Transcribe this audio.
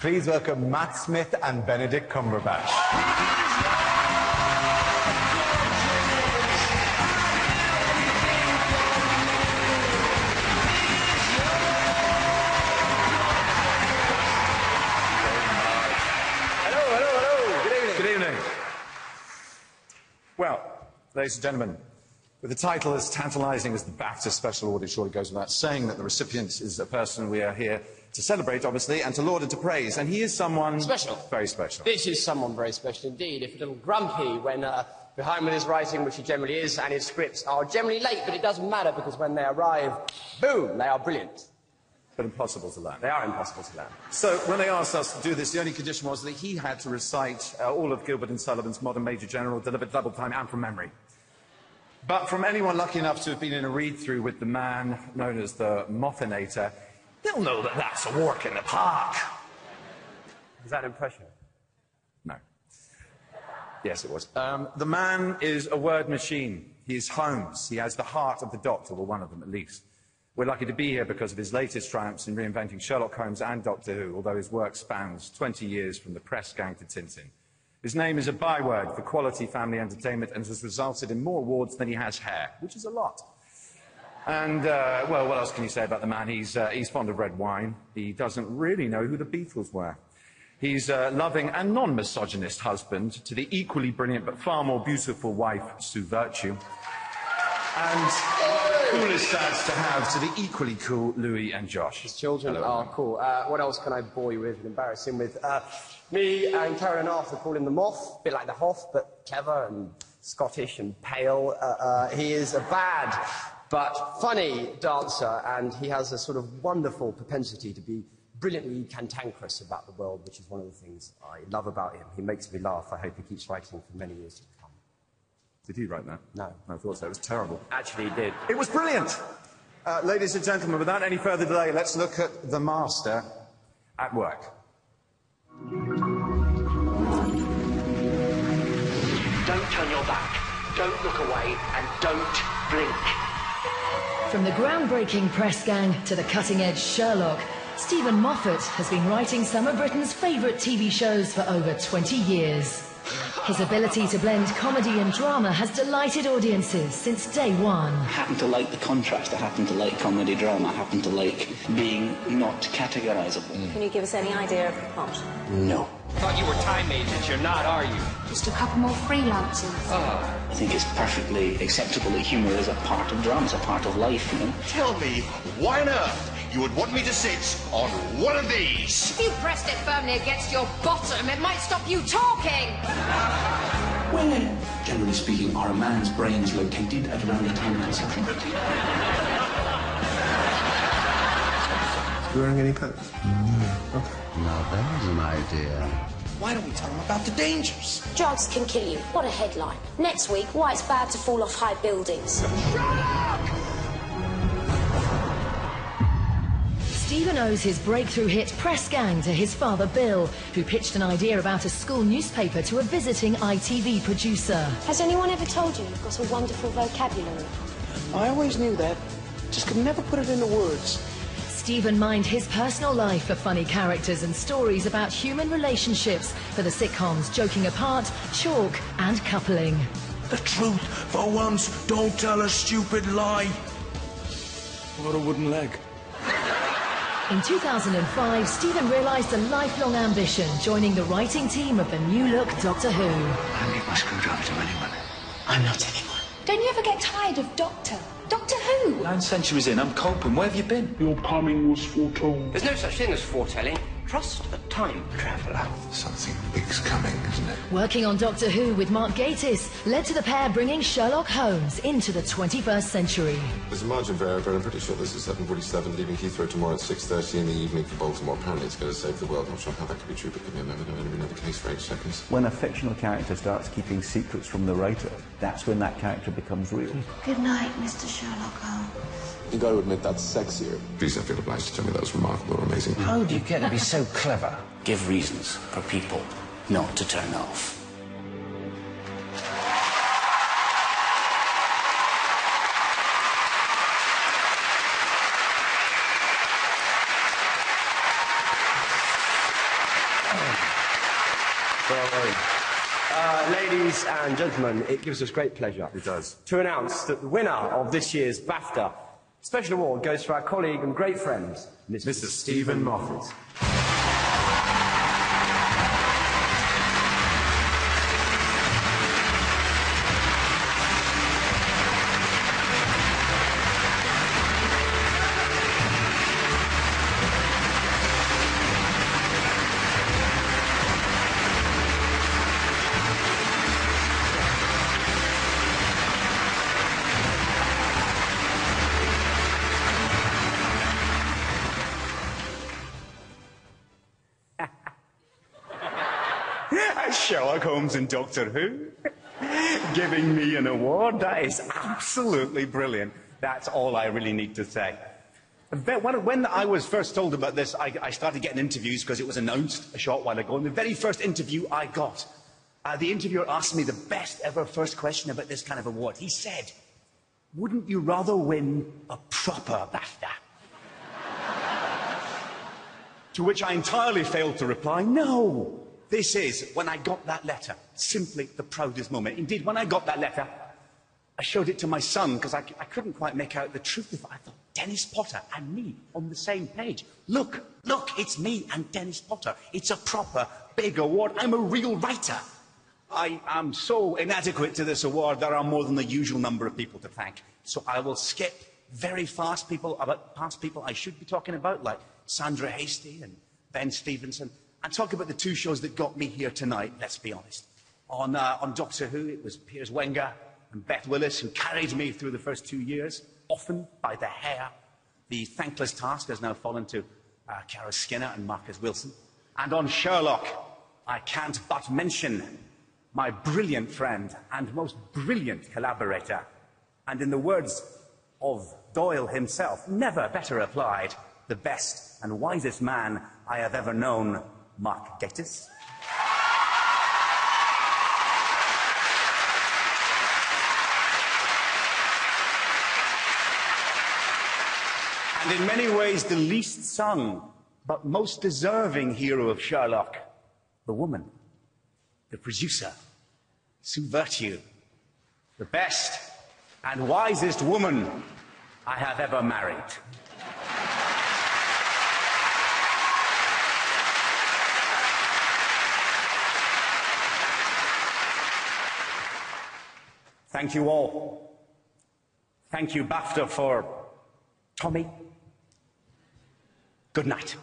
Please welcome Matt Smith and Benedict Cumberbatch. Well, ladies and gentlemen, with a title as tantalising as the BAFTA Special Award, it surely goes without saying that the recipient is a person we are here to celebrate, obviously, and to laud and to praise. And he is someone... special. Very special. This is someone very special indeed. If a little grumpy when behind with his writing, which he generally is, and his scripts are generally late, but it doesn't matter because when they arrive, boom, they are brilliant. But impossible to learn. They are impossible to learn. So, when they asked us to do this, the only condition was that he had to recite all of Gilbert and Sullivan's Modern Major General, delivered double time and from memory. But from anyone lucky enough to have been in a read-through with the man known as the Moffinator, they'll know that that's a walk in the park. Is that an impression? No. Yes, it was. The man is a word machine. He is Holmes. He has the heart of the Doctor, or one of them at least. We're lucky to be here because of his latest triumphs in reinventing Sherlock Holmes and Doctor Who, although his work spans 20 years from the press gang to Tintin. His name is a byword for quality family entertainment and has resulted in more awards than he has hair, which is a lot. And, well, what else can you say about the man? He's fond of red wine. He doesn't really know who the Beatles were. He's a loving and non-misogynist husband to the equally brilliant but far more beautiful wife, Sue Virtue. And coolest dads to have to the equally cool Louis and Josh. His children are cool. What else can I bore you with and embarrass him with? Me and Karen and Arthur call him the Moth, a bit like the Hoff, but clever and Scottish and pale. He is a bad but funny dancer, and he has a sort of wonderful propensity to be brilliantly cantankerous about the world, which is one of the things I love about him. He makes me laugh. I hope he keeps writing for many years to come. Did he write that? No. I thought so. It was terrible. Actually, he did. It was brilliant! Ladies and gentlemen, without any further delay, let's look at the master at work. Don't turn your back, don't look away, and don't blink. From the groundbreaking press gang to the cutting-edge Sherlock, Stephen Moffat has been writing some of Britain's favourite TV shows for over 20 years. His ability to blend comedy and drama has delighted audiences since day one. I happen to like the contrast. I happen to like comedy drama. I happen to like being not categorisable. Can you give us any idea of the plot? No. I thought you were time agents. You're not, are you? Just a couple more freelancers. I think it's perfectly acceptable that humour is a part of drama. It's a part of life, you know. Tell me, why on earth you would want me to sit on one of these? If you pressed it firmly against your bottom, it might stop you talking. Where, generally speaking, are a man's brains located at around the time of conception? You wearing any pants? No. Okay. Now there's an idea. Why don't we tell them about the dangers? Drugs can kill you. What a headline. Next week, why it's bad to fall off high buildings. Stephen owes his breakthrough hit Press Gang to his father Bill, who pitched an idea about a school newspaper to a visiting ITV producer. Has anyone ever told you you've got a wonderful vocabulary? I always knew that, just could never put it into words. Stephen mined his personal life for funny characters and stories about human relationships for the sitcoms Joking Apart, Chalk and Coupling. The truth, for once, don't tell a stupid lie. What a wooden leg. In 2005, Stephen realised a lifelong ambition, joining the writing team of the new-look Doctor Who. I need my screwdriver to anyone. I'm not anyone. Don't you ever get tired of Doctor? Doctor Who? 9 centuries in, I'm coping. Where have you been? Your coming was foretold. There's no such thing as foretelling. Trust a time traveller. Something big's coming, isn't it? Working on Doctor Who with Mark Gatiss led to the pair bringing Sherlock Holmes into the 21st century. There's a margin variable. I'm pretty sure this is 7:47, leaving Heathrow tomorrow at 6:30 in the evening for Baltimore. Apparently it's going to save the world. I'm not sure how that could be true, but give me a moment. I've only been on the case for 8 seconds. When a fictional character starts keeping secrets from the writer, that's when that character becomes real. Good night, Mr. Sherlock Holmes. You got to admit that's sexier. Please don't feel obliged to tell me that was remarkable or amazing. How do you get to be so clever? Give reasons for people not to turn off. Ladies and gentlemen, it gives us great pleasure. It does. To announce that the winner of this year's BAFTA special award goes to our colleague and great friend, Mr. Stephen Moffat. Sherlock Holmes and Doctor Who giving me an award. That is absolutely brilliant. That's all I really need to say. When I was first told about this, I started getting interviews because it was announced a short while ago. And the very first interview I got, the interviewer asked me the best ever first question about this kind of award. He said, "Wouldn't you rather win a proper BAFTA?" To which I entirely failed to reply, no. This is, when I got that letter, simply the proudest moment. Indeed, when I got that letter, I showed it to my son because I couldn't quite make out the truth of it. I thought, Dennis Potter and me on the same page. Look, it's me and Dennis Potter. It's a proper big award. I'm a real writer. I am so inadequate to this award, there are more than the usual number of people to thank. So I will skip very fast past people I should be talking about, like Sandra Hasty and Ben Stevenson, and talk about the two shows that got me here tonight, let's be honest. On Doctor Who, it was Piers Wenger and Beth Willis who carried me through the first 2 years, often by the hair. The thankless task has now fallen to Cara Skinner and Marcus Wilson. And on Sherlock, I can't but mention my brilliant friend and most brilliant collaborator, and in the words of Doyle himself, never better applied, the best and wisest man I have ever known, Mark Gatiss. And in many ways the least sung, but most deserving hero of Sherlock, the woman, the producer, Sue Virtue, the best and wisest woman I have ever married. Thank you all. Thank you, BAFTA, for Tommy. Good night.